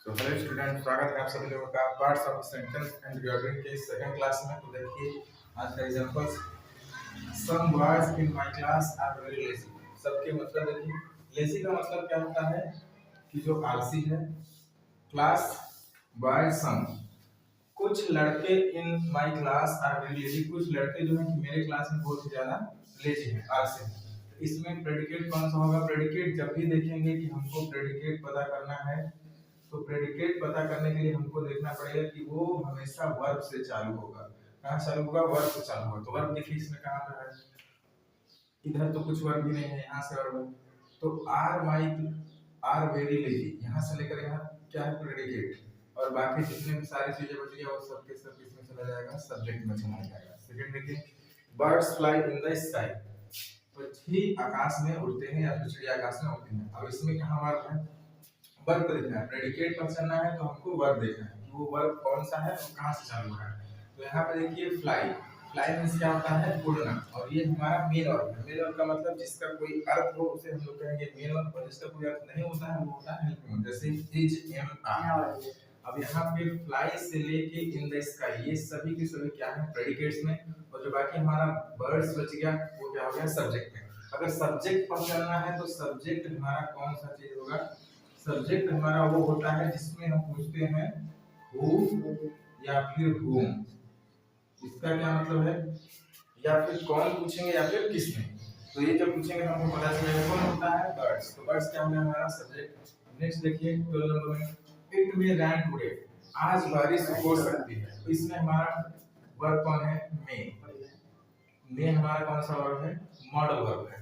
तो hello student, स्वागत है आप सभी लोगों का parts of sentence and grammar के सेकंड क्लास में। तो देखिए आज का examples, some boys in my class are very lazy. सबके मतलब देखिए, लेजी का मतलब क्या होता है कि जो आलसी है। क्लास बॉयज सम, कुछ लड़के in my class are very lazy, कुछ लड़के जो हैं कि मेरे क्लास में बहुत ही ज्यादा लेजी हैं, आलसी हैं। इसमें प्रेडिकेट कौन सा होगा? प्रेडिकेट जब भी देखेंगे कि हमको प्रेडिकेट पता करना है तो प्रेडिकेट पता करने के लिए हमको देखना पड़ेगा कि वो हमेशा वर्ब से चालू होगा। कहाँ चालू होगा? वर्ब से चालू होगा। तो वर्ब देखिए इसमें कहाँ पे है, इधर तो कुछ वर्ब भी नहीं है, यहाँ से वर्ब है। तो are my are very lazy, यहाँ से लेकर यहाँ क्या है? प्रेडिकेट। और बाकी जितने भी सारी चीजें बच गया वो सब के सब इसमें चला जाएगा, सब्जेक्ट में चला जाएगा। सेकंड देखिए, birds fly in the sky, पक्षी आकाश में उड़ते हैं या फिर चिड़िया आकाश में उड़ती हैं। अब इसमें कहाँ वर्ब है? वर्ब को देखना है। प्रेडिकेट पर चलना है तो हमको वर्ब देखना है कि वो वर्ब कौन सा है और कहाँ से चालू हो रहा है। तो यहाँ पे देखिए फ्लाई, फ्लाई मींस क्या होता है? उड़ना। और ये हमारा मेन वर्ब है। मेन वर्ब का मतलब जिसका कोई अर्थ हो उसे हम लोग कहेंगे मेन वर्ब, और जिसका कोई अर्थ नहीं होता है वो होता है हेल्पिंग वर्ब, जैसे इज, एम, आर। अब यहाँ पे फ्लाई से लेके इन द स्काई, ये सभी के सभी क्या है? प्रेडिकेट्स में। और जो बाकी हमारा बर्ड्स बच गया वो क्या हो गया? सब्जेक्ट में। अगर सब्जेक्ट पर चलना है तो सब्जेक्ट हमारा कौन सा चीज होगा? सब्जेक्ट हमारा वो होता है जिसमें हम पूछते हैं हु या फिर whom। इसका क्या मतलब है? या फिर कौन पूछेंगे या फिर किसने। तो ये जब पूछेंगे तो हमको पता चलेगा कौन होता है? बर्ड्स। तो बर्ड्स क्या होगा? हमारा सब्जेक्ट। नेक्स्ट देखिए 12 नंबर में, इट मे रैन टुडे, आज बारिश हो सकती है। तो इसमें हमारा वर्ब कौन है? मे। मे हमारा कौन सा वर्ब है? मॉडल वर्ब है।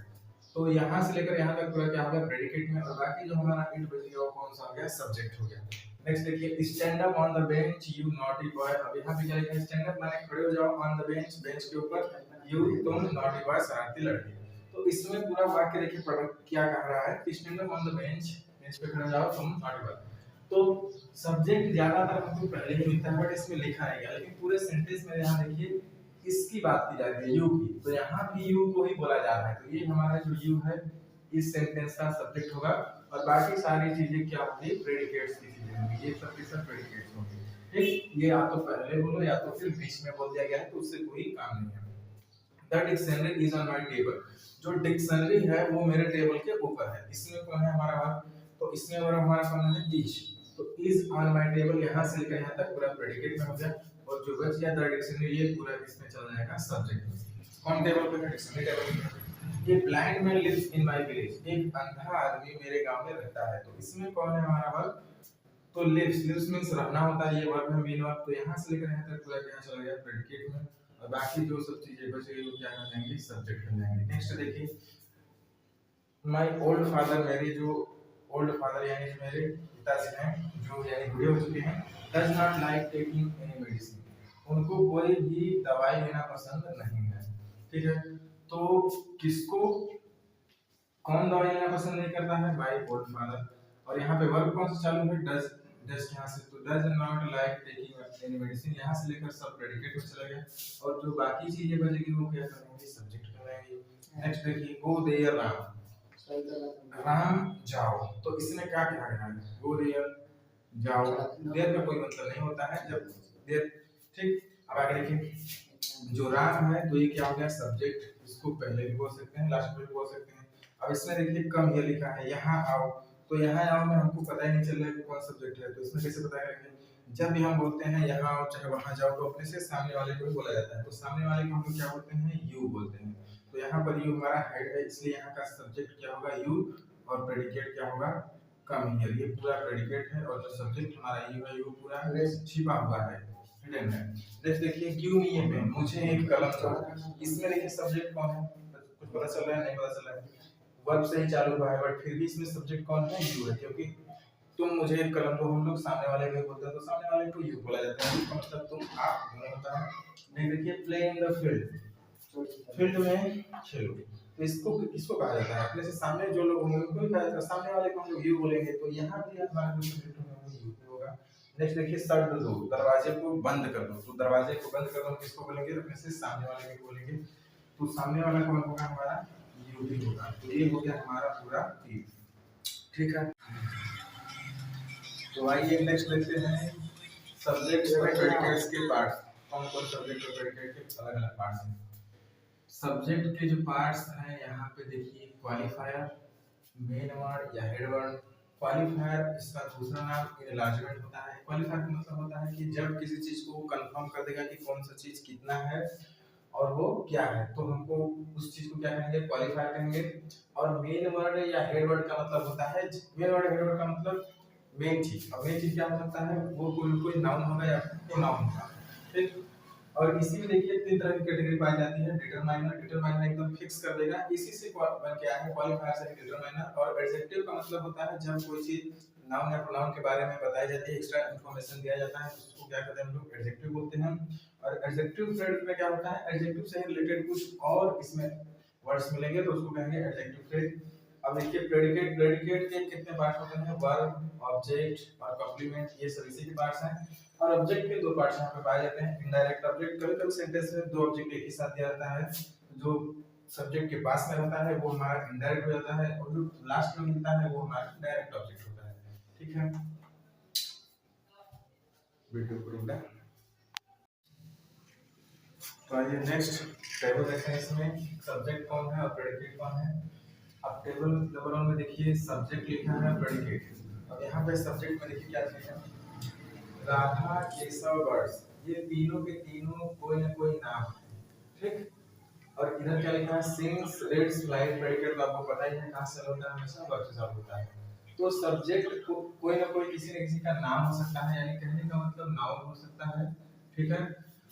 तो यहाँ से लेकर यहाँ तक पूरा क्या हो गया? प्रेडिकेट में। और बाकी जो हमारा इट बच गया वो कौन सा हो गया? सब्जेक्ट हो गया। नेक्स्ट देखिए, stand up on the bench you naughty boy. अब यहाँ पे क्या लिखा है? स्टैंड अप माने खड़े हो जाओ, ऑन द बेंच, बेंच के ऊपर, यू तुम, नॉटी बॉय शरारती लड़के। तो इसमें पूरा वाक्य देखिए क्या कह रहा है? Stand up on the bench, bench पे खड़े हो जाओ तुम, नॉटी बॉय। तो सब्जेक्ट ज्यादातर हमको पहले ही मिलता है बट इसमें लिखा नहीं गया, लेकिन पूरे सेंटेंस में यहाँ देखिए इसकी बात की जाती है, यू की। तो यहाँ भी यू को ही बोला जा रहा है। तो ये हमारा जो यू है इस सेंटेंस का सब्जेक्ट होगा। और बाकी सारी चीजें क्या होंगी? प्रेडिकेट्स की चीजें होंगी। ये सब के सब प्रेडिकेट्स होंगे। ठीक, ये या तो पहले बोलो या तो फिर बीच में बोल दिया गया है तो उससे कोई काम नहीं है। The dictionary is on my table, जो डिक्शनरी है वो मेरे टेबल के ऊपर है। इसमें कौन है हमारा वर्ब? तो इसमें वर्ब हमारा कौन है? इज। तो इज ऑन माय टेबल यहाँ से लेकर यहाँ तक पूरा प्रेडिकेट में हो गया। और जो बच गया द डिक्शनरी, ये पूरा इसमें चला जाएगा सब्जेक्ट में। कौन टेबल पे है? डिक्शनरी टेबल पे। ये blind man lives in my village, एक अंधा आदमी मेरे गांव में रहता है। तो इसमें कौन है हमारा वर्ब? तो लिव्स, लिव्स मींस रहना होता है, ये वर्ब है मेन वर्ब। तो यहाँ से लेकर यहाँ तक पूरा क्या चला गया? प्रेडिकेट में। और बाकी जो सब चीजें बच गई वो क्या कर जाएंगे? सब्जेक्ट में जाएंगे। नेक्स्ट देखिए, माय ओल्ड फादर, मेरे जो ओल्ड फादर यानी जो मेरे पिताजी हैं, जो यानी बूढ़े हो चुके हैं, does not like taking any medicine, उनको कोई भी दवाई लेना पसंद नहीं है। ठीक है, तो किसको कौन दवाई लेना पसंद नहीं करता है? My old father. और यहाँ पे वर्ब कौन सा चालू है? डज। डज यहाँ से, तो does not like taking any medicine, यहाँ से लेकर सब प्रेडिकेट में चला गया। और जो बाकी चीजें बचेगी वो क्या करेंगे? सब्जेक्ट करेंगे। नेक्स्ट देखिए, गो देयर राम, राम जाओ। तो इसमें क्या कहा गया है? गो देयर, जाओ। देयर का कोई मतलब नहीं होता है जब देयर। ठीक, अब आगे देखिए, जो राम है तो ये क्या हो गया? सब्जेक्ट। इसको पहले भी बोल सकते हैं, लास्ट में भी बोल सकते हैं। अब इसमें देखिए कम ये लिखा है, यहाँ आओ। तो यहाँ आओ में हमको पता ही नहीं चल रहा है कि कौन सब्जेक्ट है। तो इसमें कैसे पता करेंगे? जब भी हम बोलते हैं यहाँ आओ चाहे वहां जाओ तो अपने से सामने वाले को ही बोला जाता है। तो सामने वाले को हम लोग क्या बोलते हैं? यू बोलते हैं। तो यहाँ पर यू हमारा हेड है, इसलिए यहाँ का सब्जेक्ट क्या होगा? यू। और प्रेडिकेट क्या होगा? Come here. ये पूरा प्रेडिकेट है और जो सब्जेक्ट हमारा यू है, यू पूरा छिपा हुआ है, हिडन है। नेक्स्ट देखिए, गिव मी ए पेन, मुझे एक कलम दो। इसमें देखिए सब्जेक्ट कौन है? कुछ पता चल रहा है? नहीं पता चल रहा है। वर्ब से ही चालू हुआ है बट फिर भी इसमें सब्जेक्ट कौन है? यू है, क्योंकि तुम मुझे एक कलम दो हम लोग सामने वाले को बोलते हैं, तो सामने वाले को यू बोला जाता है। इसका मतलब तुम, आप दोनों होता है। नहीं देखिए, play in the field, field में खेलो। तो इसको किसको कहा जाता है? अपने से सामने जो लोग होंगे उनको भी कहा जाता है, सामने वाले को हम लोग यू बोलेंगे। तो यहाँ भी हमारा जो सब्जेक्ट होगा वो यू होगा। नेक्स्ट देखिए, शट द डोर, दरवाजे को बंद कर दो। तो दरवाजे को बंद कर दो किसको बोलेंगे? अपने से सामने वाले को बोलेंगे। तो सामने वाला कौन होगा? हमारा यू ही होगा। तो ये हो गया हमारा पूरा चीज। ठीक है, तो आइए नेक्स्ट लेते हैं सब्जेक्ट्स और प्रेडिकेट्स के पार्ट्स। कौन कौन सब्जेक्ट और प्रेडिकेट के अलग अलग पार्ट्स हैं। सब्जेक्ट के जो पार्ट्स हैं यहाँ पे देखिए क्वालिफायर, मेन वर्ड या हेड वर्ड। क्वालिफायर इसका दूसरा नाम इनलार्जमेंट होता है। क्वालिफायर का मतलब होता है कि जब किसी चीज को कंफर्म कर देगा कि कौन सा चीज कितना है और वो क्या है, तो हमको उस चीज को क्या कहेंगे, क्वालिफाई कहेंगे। और मेन वर्ड या हेड वर्ड का मतलब होता है, मेन वर्ड हेड वर्ड का मतलब मेन चीज। अब मेन चीज क्या हो सकता है, वो कोई नाउन होगा या प्रोनाउन होगा, ठीक। और इसी में देखिए तीन तरह की कैटेगरी पाई जाती है। डिटरमाइनर, डिटरमाइनर एकदम फिक्स कर देगा, इसी से बन के आया है क्वालिफायर से डिटरमाइनर। और एडजेक्टिव का मतलब होता है जब कोई चीज नाउन या प्रोनाउन के बारे में बताई जाती है, एक्स्ट्रा इंफॉर्मेशन दिया जाता है, उसको क्या कहते हैं हम लोग, एडजेक्टिव बोलते हैं। और एडजेक्टिव फ्रेज में क्या होता है, एडजेक्टिव से रिलेटेड कुछ और इसमें वर्ड्स मिलेंगे तो उसको कहेंगे एडजेक्टिव फ्रेज। अब देखिए प्रेडिकेट, प्रेडिकेट के कितने पार्ट होते हैं, वर्ब, ऑब्जेक्ट और कॉम्प्लीमेंट, ये सब इसी के पार्ट्स हैं। और ऑब्जेक्ट के दो पार्ट्स यहाँ पे पाए जाते हैं। इनडायरेक्ट ऑब्जेक्ट, कभी कभी सेंटेंस में दो ऑब्जेक्ट एक ही साथ दिया जाता है। जो सब्जेक्ट के पास में होता है वो हमारा इनडायरेक्ट हो जाता है, और जो लास्ट में मिलता है वो हमारा डायरेक्ट ऑब्जेक्ट होता है, ठीक है। वीडियो पूरा। तो आइए नेक्स्ट टेबल देखते हैं। इसमें सब्जेक्ट कौन है और प्रेडिकेट कौन है। अब टेबल नंबर 1 में देखिए सब्जेक्ट लिखा है, प्रेडिकेट। अब यहाँ पे सब्जेक्ट में देखिए क्या लिखा है, राधा, केशव, वर्ड्स। ये तीनों के तीनों कोई ना कोई नाम है, ठीक। और इधर क्या लिखा है, सिंग्स, रीड्स, फ्लाइज। प्रेडिकेट तो आपको पता ही है कहाँ से होता है, हमेशा वर्ब से चालू होता है। तो सब्जेक्ट को कोई ना कोई किसी न किसी का नाम हो सकता है, यानी कहने का मतलब नाउन हो सकता है, ठीक है।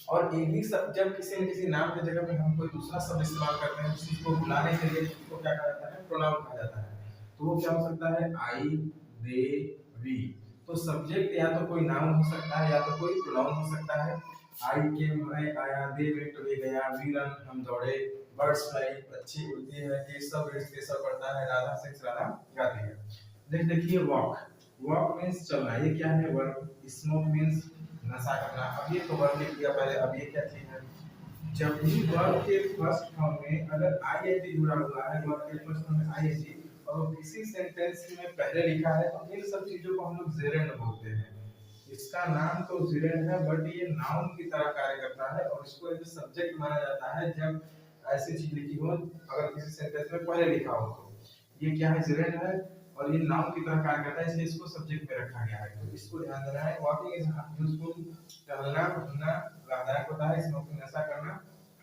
और इन्हीं सब जब किसी न किसी नाम की जगह पे हम कोई दूसरा शब्द इस्तेमाल करते हैं उसी को बुलाने के लिए, उसको क्या कहा जाता है, प्रोनाउन कहा जाता है। तो वो क्या हो सकता है, आई, दे, वी। तो सब्जेक्ट या तो कोई नाउन हो सकता है या तो कोई प्रोनाउन हो सकता है। आई केम, मैं आया, दे वेंट, वे गया, वी रन, हम दौड़े, बर्ड्स फ्लाई, पक्षी उड़ती है, केशव रीड्स, केशव पढ़ता है, राधा सिंग्स, राधा गाती है। देखिए वॉक, वॉक मींस चलना, ये क्या है, वर्ब। स्मोक मींस नशा करना। अब ये तो वर्ब लिख दिया पहले, अब ये क्या चीज है, जब भी वर्ब के फर्स्ट फॉर्म में अगर आईएनजी जुड़ा हुआ है, वर्ब के फर्स्ट फॉर्म में आईएनजी, और वो किसी सेंटेंस में पहले लिखा है, तो इन सब चीजों को हम लोग जेरेंड बोलते हैं। इसका नाम तो जेरेंड है, बट ये नाउन की तरह कार्य करता है, और इसको एक सब्जेक्ट माना जाता है जब ऐसी चीज लिखी हो, अगर किसी सेंटेंस में पहले लिखा हो तो। ये क्या है, जेरेंड है, और ये नाउन की तरह कार्य करता है, इसलिए इसको सब्जेक्ट में रखा गया है। तो इसको ध्यान देना है। वॉकिंग इज यूजफुल, टहलना, घूमना लाभदायक होता है। स्मोकिंग नशा करना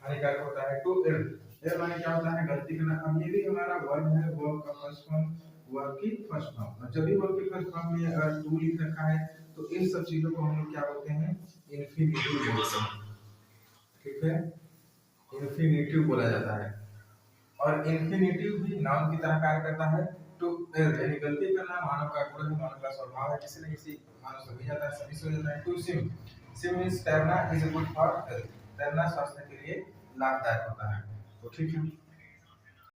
हानिकारक होता है। टू एरर माने क्या होता है, गलती करना। अब ये भी हमारा वर्ब है, वर्ब का फर्स्ट फॉर्म, वर्ब की फर्स्ट फॉर्म। और जब भी वर्ब की फर्स्ट फॉर्म में अगर टू लिख रखा है तो इन सब चीजों को हम लोग क्या बोलते हैं, इन्फिनेटिव बोलते हैं, ठीक है। इन्फिनेटिव बोला जाता है। और इन्फिनेटिव भी नाउन की तरह कार्य करता है। टू यानी गलती करना मानव का गुण है, मानव का स्वभाव है, किसी न किसी मानव से भी जाता है, सभी से हो जाता है। टू स्विम, स्विम मींस तैरना, is a good for health. तैरना स्वास्थ्य के लिए लाभदायक होता है, तो ठीक है।